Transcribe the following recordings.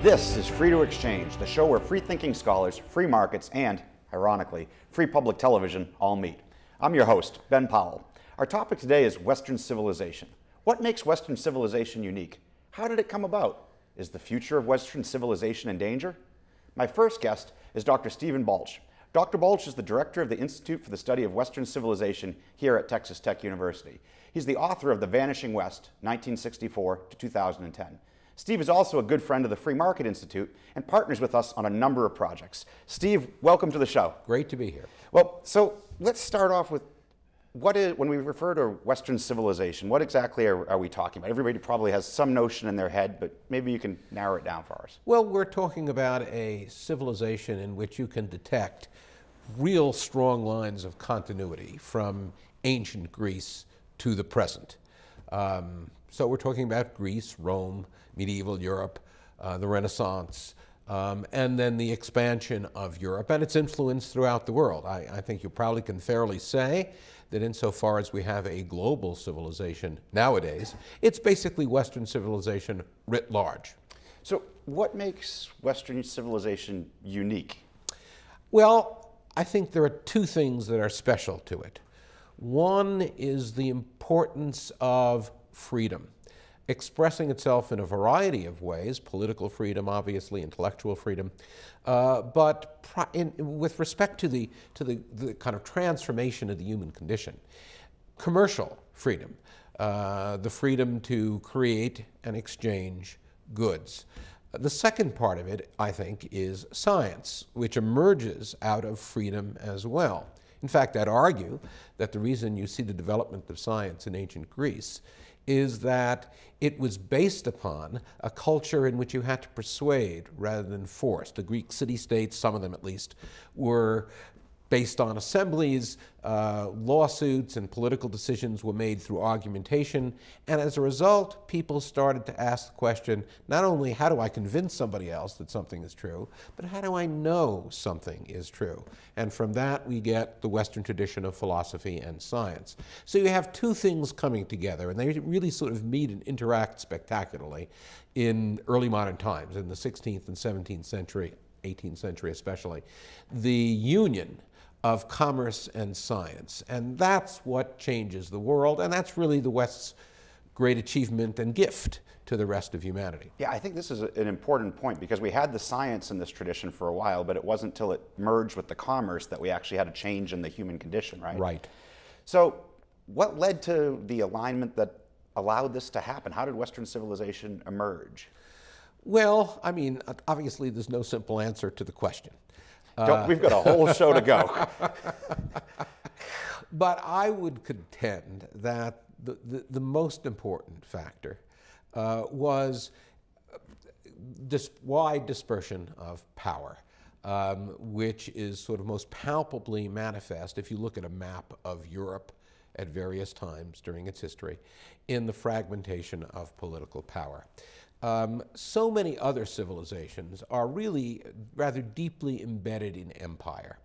This is Free to Exchange, the show where free-thinking scholars, free markets, and, ironically, free public television all meet. I'm your host, Ben Powell. Our topic today is Western civilization. What makes Western civilization unique? How did it come about? Is the future of Western civilization in danger? My first guest is Dr. Stephen Balch. Dr. Balch is the director of the Institute for the Study of Western Civilization here at Texas Tech University. He's the author of The Vanishing West, 1964 to 2010. Steve is also a good friend of the Free Market Institute and partners with us on a number of projects. Steve, welcome to the show. Great to be here. Well, so let's start off with when we refer to Western civilization, what exactly are we talking about? Everybody probably has some notion in their head, but maybe you can narrow it down for us. Well, we're talking about a civilization in which you can detect real strong lines of continuity from ancient Greece to the present. So we're talking about Greece, Rome, medieval Europe, the Renaissance, and then the expansion of Europe and its influence throughout the world. I think you probably can fairly say that insofar as we have a global civilization nowadays, it's basically Western civilization writ large. So what makes Western civilization unique? Well, I think there are two things that are special to it. One is the importance of freedom, expressing itself in a variety of ways, political freedom, obviously, intellectual freedom, but with respect to the kind of transformation of the human condition, commercial freedom, the freedom to create and exchange goods. The second part of it, I think, is science, which emerges out of freedom as well. In fact, I'd argue that the reason you see the development of science in ancient Greece is that it was based upon a culture in which you had to persuade rather than force. The Greek city-states, some of them at least, were based on assemblies, lawsuits, and political decisions were made through argumentation. And as a result, people started to ask the question, not only how do I convince somebody else that something is true, but how do I know something is true? And from that, we get the Western tradition of philosophy and science. So you have two things coming together, and they really sort of meet and interact spectacularly in early modern times, in the 16th and 17th century, 18th century especially. The union of commerce and science. And that's what changes the world, and that's really the West's great achievement and gift to the rest of humanity. Yeah, I think this is an important point because we had the science in this tradition for a while, but it wasn't until it merged with the commerce that we actually had a change in the human condition, right? Right. So what led to the alignment that allowed this to happen? How did Western civilization emerge? Well, I mean, obviously there's no simple answer to the question. We've got a whole show to go. But I would contend that the most important factor was wide dispersion of power, which is sort of most palpably manifest if you look at a map of Europe at various times during its history in the fragmentation of political power. So many other civilizations are really rather deeply embedded in empire.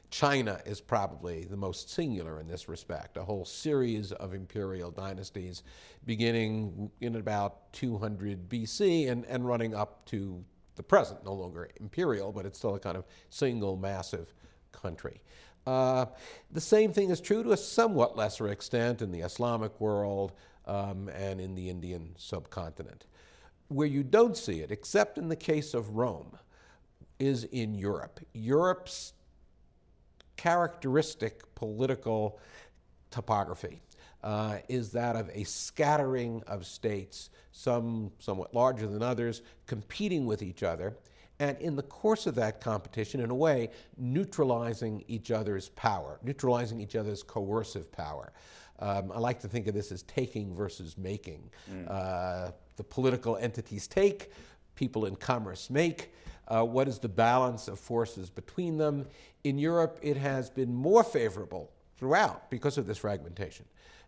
China is probably the most singular in this respect, a whole series of imperial dynasties beginning in about 200 BC and running up to the present, no longer imperial, but it's still a kind of single massive country. The same thing is true to a somewhat lesser extent in the Islamic world and in the Indian subcontinent. Where you don't see it, except in the case of Rome, is in Europe. Europe's characteristic political topography is that of a scattering of states, some somewhat larger than others, competing with each other, and in the course of that competition, in a way, neutralizing each other's power, neutralizing each other's coercive power. I like to think of this as taking versus making. The political entities take, people in commerce make. What is the balance of forces between them? In Europe, it has been more favorable throughout, because of this fragmentation,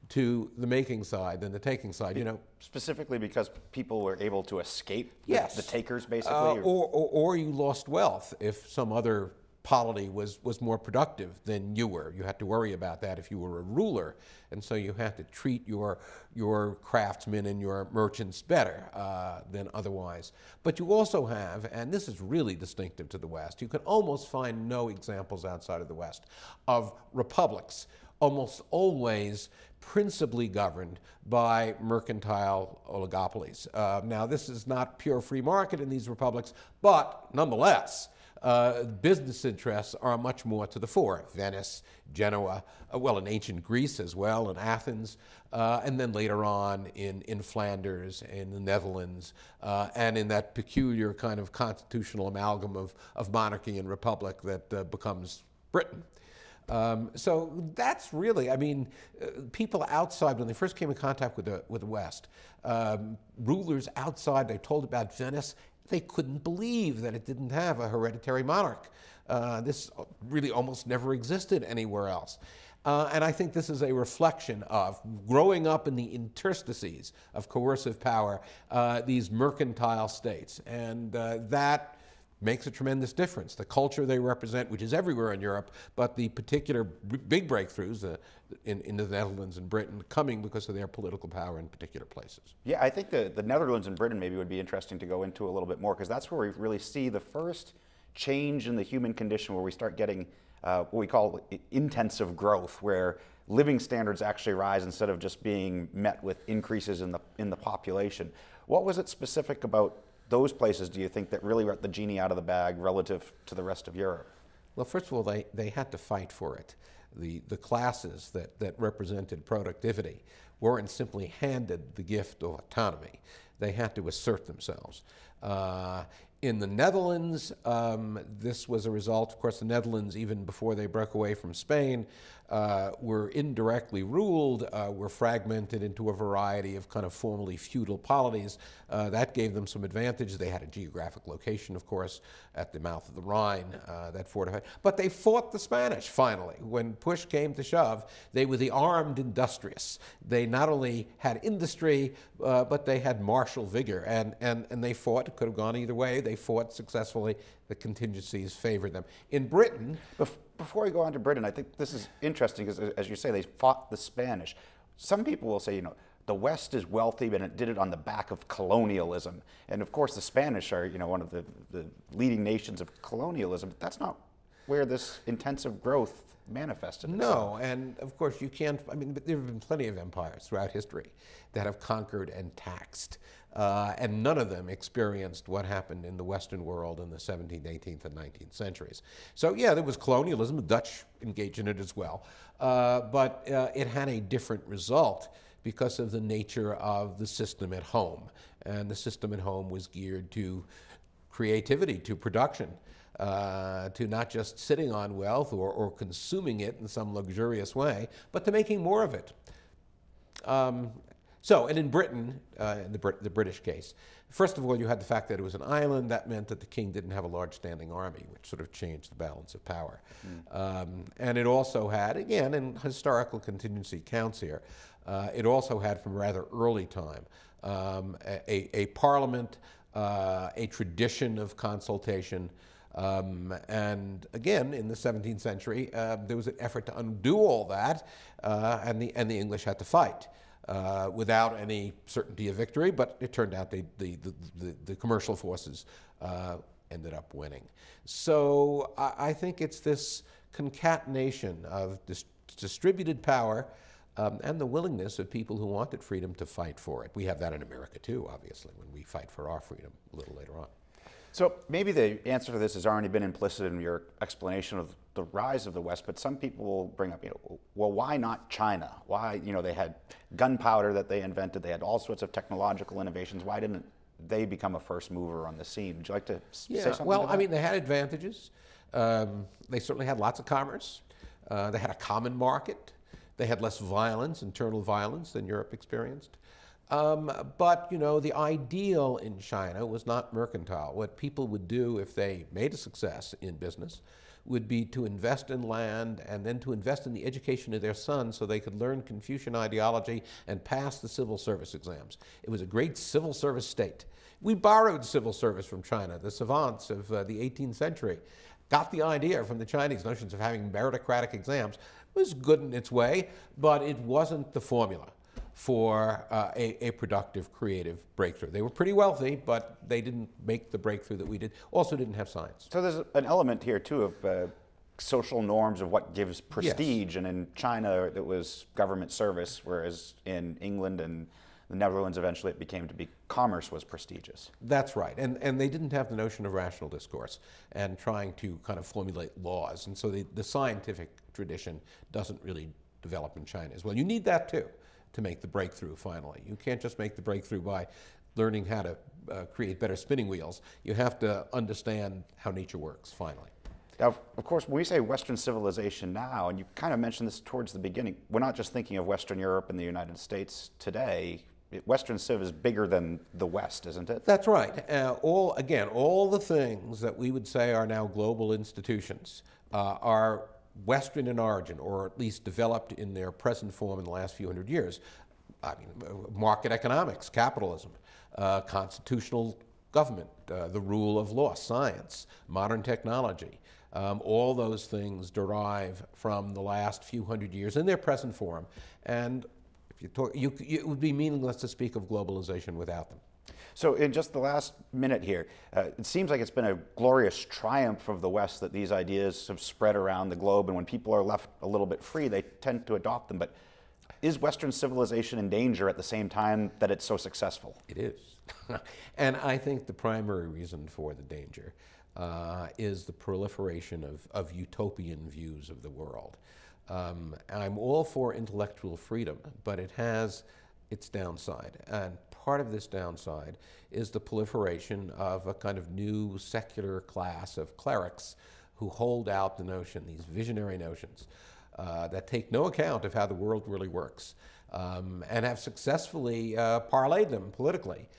to the making side than the taking side. You know, specifically because people were able to escape yes, the takers, basically? Or you lost wealth if some other polity was more productive than you were. You had to worry about that if you were a ruler, and so you had to treat your craftsmen and your merchants better than otherwise. But you also have, and this is really distinctive to the West, you can almost find no examples outside of the West of republics almost always principally governed by mercantile oligopolies. Now, this is not pure free market in these republics, but nonetheless, business interests are much more to the fore. Venice, Genoa, well, in ancient Greece as well, in Athens, and then later on in Flanders, in the Netherlands, and in that peculiar kind of constitutional amalgam of monarchy and republic that becomes Britain. So that's really, I mean, people outside, when they first came in contact with the West, rulers outside, they told about Venice, they couldn't believe that it didn't have a hereditary monarch. This really almost never existed anywhere else. And I think this is a reflection of growing up in the interstices of coercive power, these mercantile states. And that makes a tremendous difference. The culture they represent, which is everywhere in Europe, but the particular big breakthroughs in the Netherlands and Britain coming because of their political power in particular places. Yeah, I think the Netherlands and Britain maybe would be interesting to go into a little bit more, because that's where we really see the first change in the human condition, where we start getting what we call intensive growth, where living standards actually rise instead of just being met with increases in the population. What was it specific about those places, do you think, that really let the genie out of the bag relative to the rest of Europe? Well, first of all, they had to fight for it. The classes that represented productivity weren't simply handed the gift of autonomy. They had to assert themselves. In the Netherlands, this was a result, of course, the Netherlands, even before they broke away from Spain, were indirectly ruled, were fragmented into a variety of kind of formerly feudal polities. That gave them some advantage. They had a geographic location, of course, at the mouth of the Rhine that fortified. But they fought the Spanish, finally. When push came to shove, they were the armed industrious. They not only had industry, but they had martial vigor, and they fought. It could have gone either way. They fought successfully. The contingencies favored them. In Britain... Before we go on to Britain, I think this is interesting because, as you say, they fought the Spanish. Some people will say, the West is wealthy, but it did it on the back of colonialism. And of course, the Spanish are, one of the leading nations of colonialism. But that's not where this intensive growth manifested itself. No, and of course you can't, there have been plenty of empires throughout history that have conquered and taxed. And none of them experienced what happened in the Western world in the 17th, 18th, and 19th centuries. So yeah, there was colonialism. The Dutch engaged in it as well. But it had a different result because of the nature of the system at home. And the system at home was geared to creativity, to production, to not just sitting on wealth or consuming it in some luxurious way, but to making more of it. And in Britain, in the British case, first of all, you had the fact that it was an island. That meant that the king didn't have a large standing army, which sort of changed the balance of power. And it also had, again, and historical contingency counts here, it also had from a rather early time a parliament, a tradition of consultation, and again, in the 17th century, there was an effort to undo all that, and the English had to fight. Without any certainty of victory, but it turned out the commercial forces ended up winning. So I think it's this concatenation of distributed power and the willingness of people who wanted freedom to fight for it. We have that in America too, obviously, when we fight for our freedom a little later on. So maybe the answer to this has already been implicit in your explanation of the rise of the West, but some people will bring up, well, why not China? Why, they had gunpowder that they invented, they had all sorts of technological innovations. Why didn't they become a first mover on the scene? Would you like to say something well, about that? They had advantages. They certainly had lots of commerce. They had a common market. They had less violence, internal violence, than Europe experienced. But, you know, the ideal in China was not mercantile. What people would do if they made a success in business would be to invest in land and then to invest in the education of their sons so they could learn Confucian ideology and pass the civil service exams. It was a great civil service state. We borrowed civil service from China. The savants of the 18th century got the idea from the Chinese notions of having meritocratic exams. It was good in its way, but it wasn't the formula for a productive, creative breakthrough. They were pretty wealthy, but they didn't make the breakthrough that we did. Also didn't have science. So there's an element here, too, of social norms of what gives prestige. Yes. And in China, it was government service, whereas in England and the Netherlands, eventually it became to be commerce was prestigious. That's right. And they didn't have the notion of rational discourse and trying to kind of formulate laws. And so the scientific tradition doesn't really develop in China as well. You need that, too, to make the breakthrough finally. You can't just make the breakthrough by learning how to create better spinning wheels. You have to understand how nature works finally. Now, of course, when we say Western civilization now, and you kind of mentioned this towards the beginning, we're not just thinking of Western Europe and the United States today. Western Civ is bigger than the West, isn't it? That's right. All the things that we would say are now global institutions are Western in origin, or at least developed in their present form in the last few hundred years. I mean, market economics, capitalism, constitutional government, the rule of law, science, modern technology. All those things derive from the last few hundred years in their present form. And if you talk, it would be meaningless to speak of globalization without them. So in just the last minute here, it seems like it's been a glorious triumph of the West that these ideas have spread around the globe, and when people are left a little bit free, they tend to adopt them. But is Western civilization in danger at the same time that it's so successful? It is. And I think the primary reason for the danger is the proliferation of utopian views of the world. I'm all for intellectual freedom, but it has its downside. And part of this downside is the proliferation of a kind of new secular class of clerics who hold out the notion, these visionary notions, that take no account of how the world really works, and have successfully parlayed them politically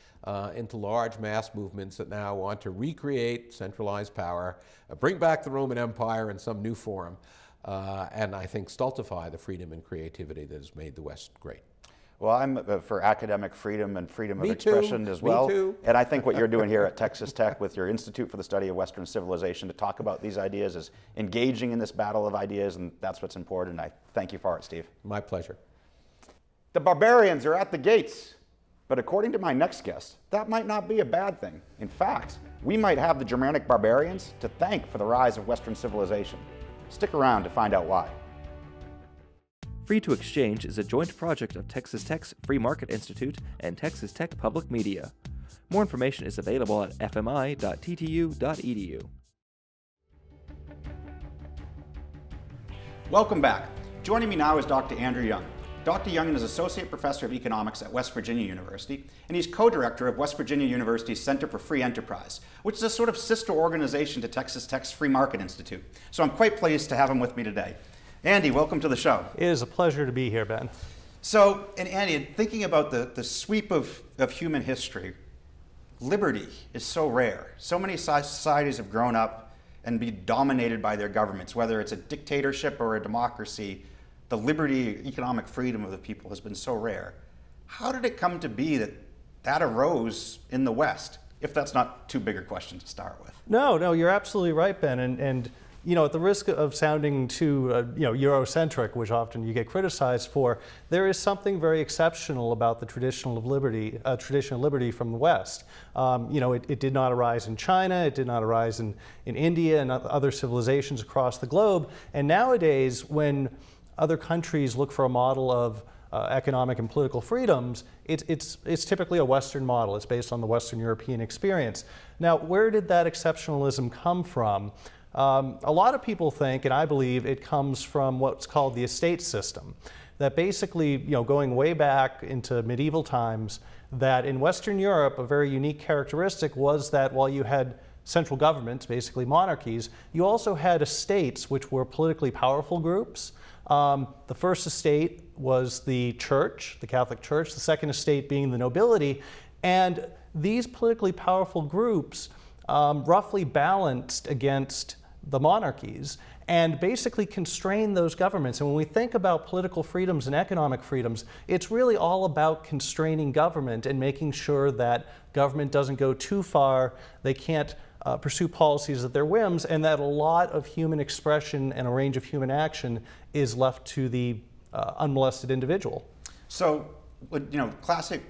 into large mass movements that now want to recreate centralized power, bring back the Roman Empire in some new form, and I think stultify the freedom and creativity that has made the West great. Well, I'm for academic freedom and freedom of expression as well. Me too. And I think what you're doing here at Texas Tech with your Institute for the Study of Western Civilization to talk about these ideas is engaging in this battle of ideas, and that's what's important. I thank you for it, Steve. My pleasure. The barbarians are at the gates. But according to my next guest, that might not be a bad thing. In fact, we might have the Germanic barbarians to thank for the rise of Western civilization. Stick around to find out why. Free to Exchange is a joint project of Texas Tech's Free Market Institute and Texas Tech Public Media. More information is available at fmi.ttu.edu. Welcome back. Joining me now is Dr. Andrew Young. Dr. Young is Associate Professor of Economics at West Virginia University, and he's co-director of West Virginia University's Center for Free Enterprise, which is a sort of sister organization to Texas Tech's Free Market Institute. So I'm quite pleased to have him with me today. Andy, welcome to the show. It is a pleasure to be here, Ben. So, and Andy, thinking about the sweep of human history, liberty is so rare. So many societies have grown up and been dominated by their governments, whether it's a dictatorship or a democracy. The liberty, economic freedom of the people has been so rare. How did it come to be that that arose in the West, if that's not too big a question to start with? No, you're absolutely right, Ben. And you know, at the risk of sounding too, Eurocentric, which often you get criticized for, there is something very exceptional about the tradition of liberty from the West. It did not arise in China, it did not arise in India and other civilizations across the globe. And nowadays, when other countries look for a model of economic and political freedoms, it's typically a Western model. It's based on the Western European experience. Now, where did that exceptionalism come from? A lot of people think, and I believe, it comes from what's called the estate system. That basically, going way back into medieval times, that in Western Europe, a very unique characteristic was that while you had central governments, basically monarchies, you also had estates, which were politically powerful groups, The first estate was the church, the Catholic Church, the second estate being the nobility, and these politically powerful groups roughly balanced against the monarchies and basically constrained those governments. And when we think about political freedoms and economic freedoms, it's really all about constraining government and making sure that government doesn't go too far, they can't pursue policies at their whims, and that a lot of human expression and a range of human action is left to the unmolested individual. So, classic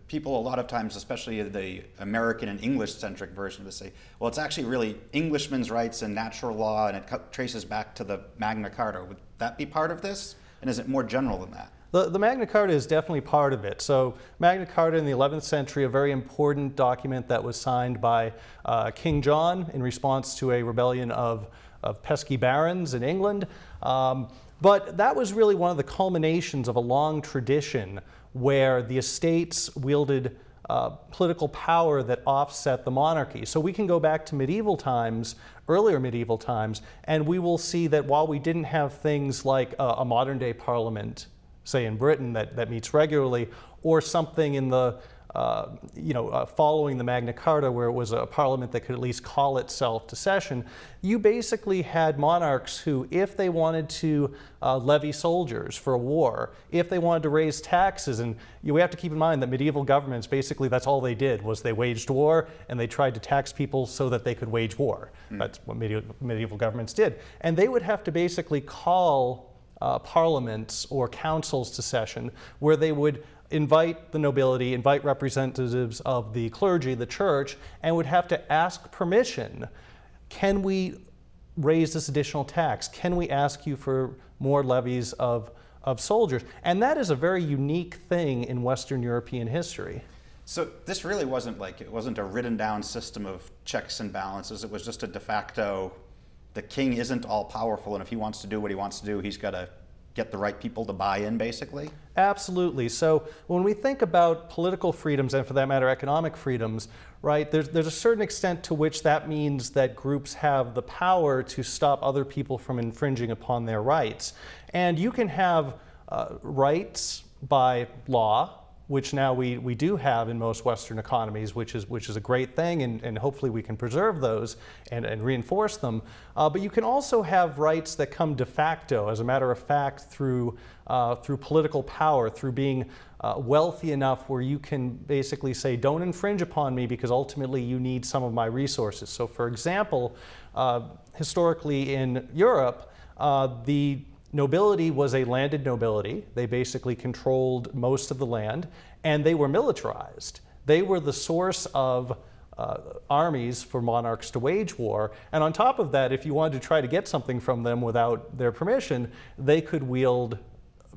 people a lot of times, especially the American and English-centric version of this, say, well, it's actually really Englishmen's rights and natural law, and it traces back to the Magna Carta. Would that be part of this? And is it more general than that? The Magna Carta is definitely part of it. So Magna Carta in the 11th century, a very important document that was signed by King John in response to a rebellion of pesky barons in England. But that was really one of the culminations of a long tradition where the estates wielded political power that offset the monarchy. So we can go back to medieval times, earlier medieval times, and we will see that while we didn't have things like a modern day parliament, say in Britain, that meets regularly, or something in the, following the Magna Carta where it was a parliament that could at least call itself to session, you basically had monarchs who, if they wanted to levy soldiers for a war, if they wanted to raise taxes, and we have to keep in mind that medieval governments, basically that's all they did, was they waged war and they tried to tax people so that they could wage war. That's what medieval governments did. And they would have to basically call parliaments or councils to session where they would invite the nobility, invite representatives of the clergy, the church, and would have to ask permission. Can we raise this additional tax? Can we ask you for more levies of soldiers? And that is a very unique thing in Western European history. So this really wasn't it wasn't a written down system of checks and balances. It was just a de facto, the king isn't all powerful, and if he wants to do what he wants to do, he's got to get the right people to buy in, basically? Absolutely. So when we think about political freedoms, and for that matter economic freedoms, right, there's a certain extent to which that means that groups have the power to stop other people from infringing upon their rights. And you can have rights by law, which now we do have in most Western economies, which is a great thing, and hopefully we can preserve those and reinforce them. But you can also have rights that come de facto, as a matter of fact, through political power, through being wealthy enough where you can basically say, don't infringe upon me because ultimately you need some of my resources. So for example, historically in Europe, the nobility was a landed nobility. They basically controlled most of the land, and they were militarized. They were the source of armies for monarchs to wage war. And on top of that, if you wanted to try to get something from them without their permission, they could wield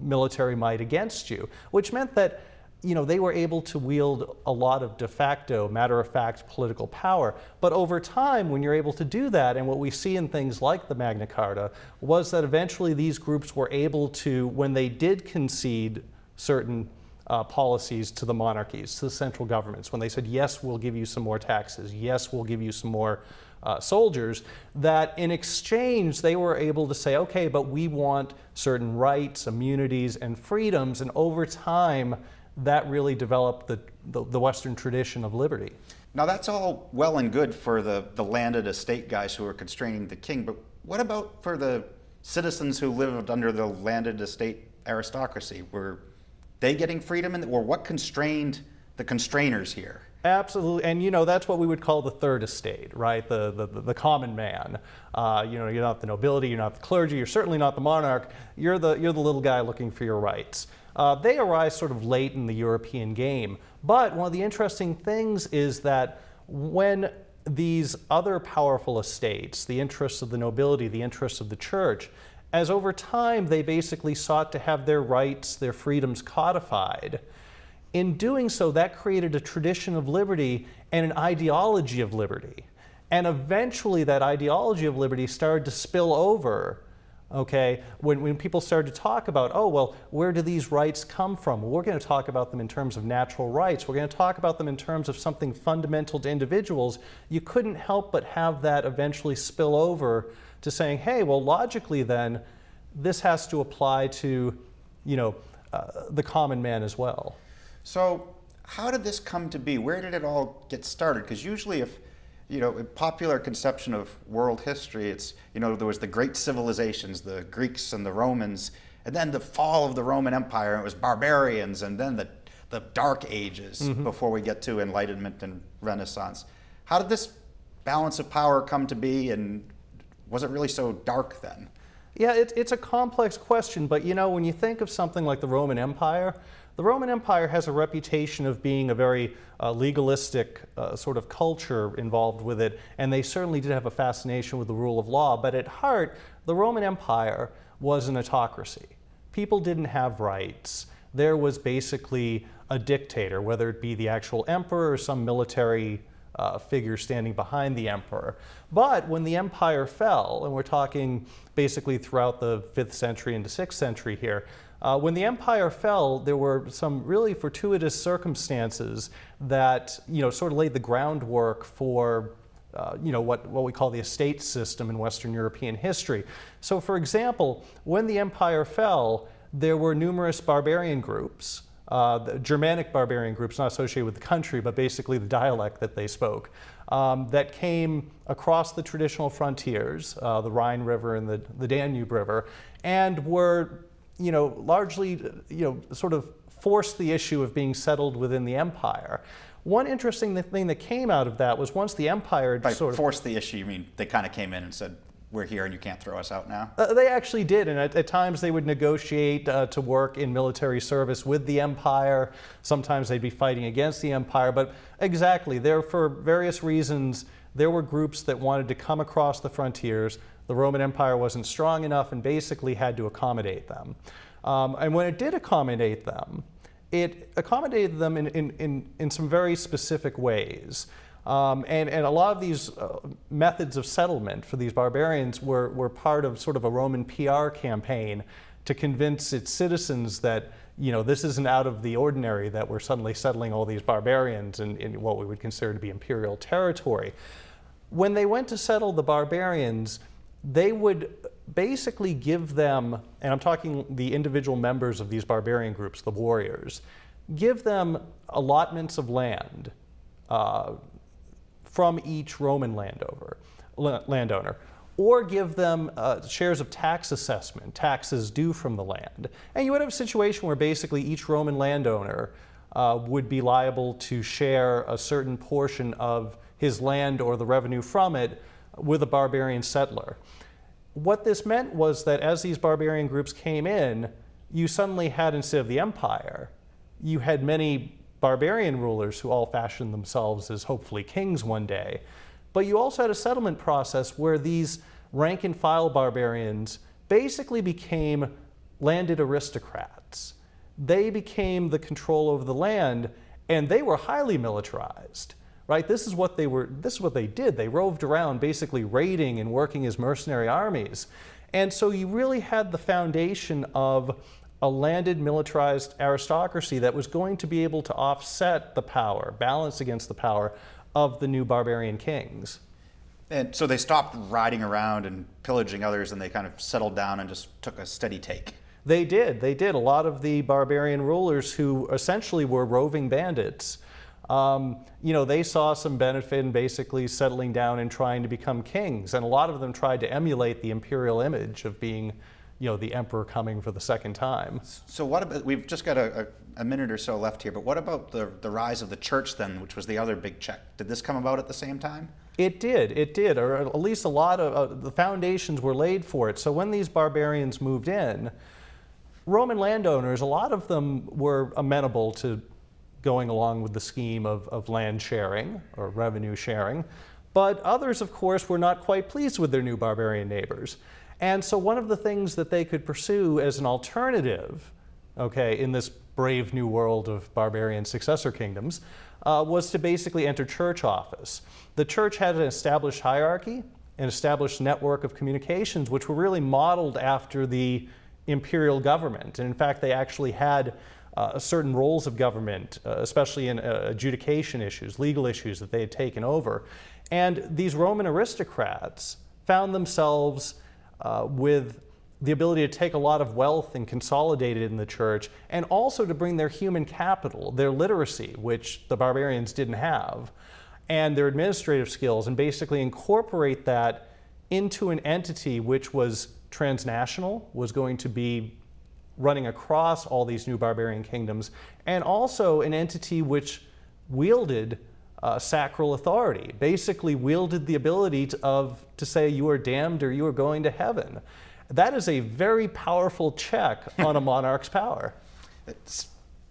military might against you, which meant that they were able to wield a lot of de facto, matter-of-fact political power. But over time, when you're able to do that, and what we see in things like the Magna Carta, was that eventually these groups were able to, when they did concede certain policies to the monarchies, to the central governments, when they said, yes, we'll give you some more taxes, yes, we'll give you some more soldiers, that in exchange they were able to say, okay, but we want certain rights, immunities, and freedoms, and over time, that really developed the Western tradition of liberty. Now that's all well and good for the landed estate guys who are constraining the king, but what about for the citizens who lived under the landed estate aristocracy? Were they getting freedom, or what constrained the constrainers here? Absolutely, and that's what we would call the third estate, right? The common man. You're not the nobility, you're not the clergy, you're certainly not the monarch. You're the little guy looking for your rights. They arise sort of late in the European game. But one of the interesting things is that when these other powerful estates, the interests of the nobility, the interests of the church, as over time they basically sought to have their rights, their freedoms codified, in doing so, that created a tradition of liberty and an ideology of liberty. And eventually that ideology of liberty started to spill over, okay, when people started to talk about, oh, well, where do these rights come from? Well, we're going to talk about them in terms of natural rights. We're going to talk about them in terms of something fundamental to individuals. You couldn't help but have that eventually spill over to saying, hey, well, logically then, this has to apply to, the common man as well. So how did this come to be? Where did it all get started? Because usually if, a popular conception of world history, it's, there was the great civilizations, the Greeks and the Romans, and then the fall of the Roman Empire, and it was barbarians, and then the Dark Ages before we get to Enlightenment and Renaissance. How did this balance of power come to be, and was it really so dark then? Yeah, it's a complex question, but when you think of something like the Roman Empire has a reputation of being a very legalistic sort of culture involved with it, and they certainly did have a fascination with the rule of law, but at heart, the Roman Empire was an autocracy. People didn't have rights. There was basically a dictator, whether it be the actual emperor or some military figure standing behind the emperor. But when the empire fell, and we're talking basically throughout the 5th century into 6th century here, when the empire fell, there were some really fortuitous circumstances that sort of laid the groundwork for what we call the estate system in Western European history. So for example, when the empire fell, there were numerous barbarian groups, the Germanic barbarian groups, not associated with the country, but basically the dialect that they spoke, that came across the traditional frontiers, the Rhine River and the Danube River, and were, largely, sort of forced the issue of being settled within the empire. One interesting thing that came out of that was once the empire By forced the issue, you mean they kind of came in and said, we're here and you can't throw us out now? They actually did, and at times they would negotiate to work in military service with the empire. Sometimes they'd be fighting against the empire, but exactly, for various reasons, there were groups that wanted to come across the frontiers. The Roman Empire wasn't strong enough and basically had to accommodate them. And when it did accommodate them, it accommodated them in some very specific ways. And a lot of these methods of settlement for these barbarians were part of sort of a Roman PR campaign to convince its citizens that, this isn't out of the ordinary, that we're suddenly settling all these barbarians in what we would consider to be imperial territory. When they went to settle the barbarians, they would basically give them, and I'm talking the individual members of these barbarian groups, the warriors, give them allotments of land from each Roman landowner, or give them shares of tax assessment, taxes due from the land. And you would have a situation where basically each Roman landowner would be liable to share a certain portion of his land or the revenue from it with a barbarian settler. What this meant was that as these barbarian groups came in, you suddenly had, instead of the empire, you had many barbarian rulers who all fashioned themselves as hopefully kings one day. But you also had a settlement process where these rank and file barbarians basically became landed aristocrats. They became the control over the land, and they were highly militarized. Right? This is what they did. They roved around basically raiding and working as mercenary armies. And so you really had the foundation of a landed militarized aristocracy that was going to be able to offset the power, balance against the power of the new barbarian kings. And so they stopped riding around and pillaging others, and they kind of settled down and just took a steady take. They did. A lot of the barbarian rulers who essentially were roving bandits, they saw some benefit in basically settling down and trying to become kings. And a lot of them tried to emulate the imperial image of being, the emperor coming for the second time. So what about, we've just got a minute or so left here, but what about the rise of the church then, which was the other big check? Did this come about at the same time? It did, or at least a lot of the foundations were laid for it. So when these barbarians moved in, Roman landowners, a lot of them were amenable to going along with the scheme of land sharing or revenue sharing. But others, of course, were not quite pleased with their new barbarian neighbors. And so one of the things that they could pursue as an alternative, in this brave new world of barbarian successor kingdoms, was to basically enter church office. The church had an established hierarchy, an established network of communications, which were really modeled after the imperial government. And in fact, they actually had certain roles of government, especially in adjudication issues, legal issues that they had taken over. And these Roman aristocrats found themselves with the ability to take a lot of wealth and consolidate it in the church, and also to bring their human capital, their literacy, which the barbarians didn't have, and their administrative skills, and basically incorporate that into an entity which was transnational, was going to be running across all these new barbarian kingdoms, and also an entity which wielded sacral authority, basically wielded the ability to say you are damned or you are going to heaven. That is a very powerful check on a monarch's power. It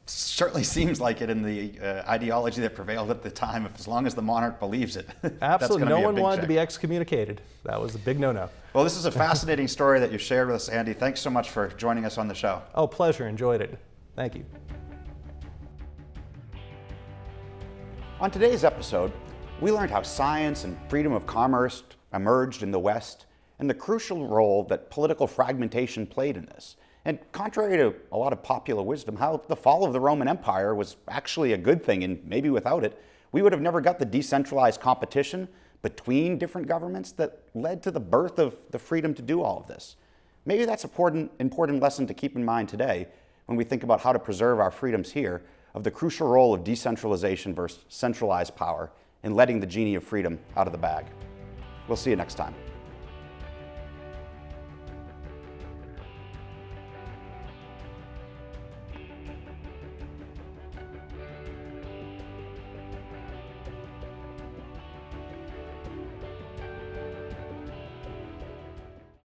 certainly seems like it in the ideology that prevailed at the time. As long as the monarch believes it. Absolutely. No one wanted to be excommunicated. That was a big no-no. Well, this is a fascinating story that you shared with us, Andy. Thanks so much for joining us on the show. Oh, pleasure. Enjoyed it. Thank you. On today's episode, we learned how science and freedom of commerce emerged in the West, and the crucial role that political fragmentation played in this. And contrary to a lot of popular wisdom, how the fall of the Roman Empire was actually a good thing, and maybe without it, we would have never got the decentralized competition between different governments that led to the birth of the freedom to do all of this. Maybe that's an important lesson to keep in mind today when we think about how to preserve our freedoms here, of the crucial role of decentralization versus centralized power in letting the genie of freedom out of the bag. We'll see you next time.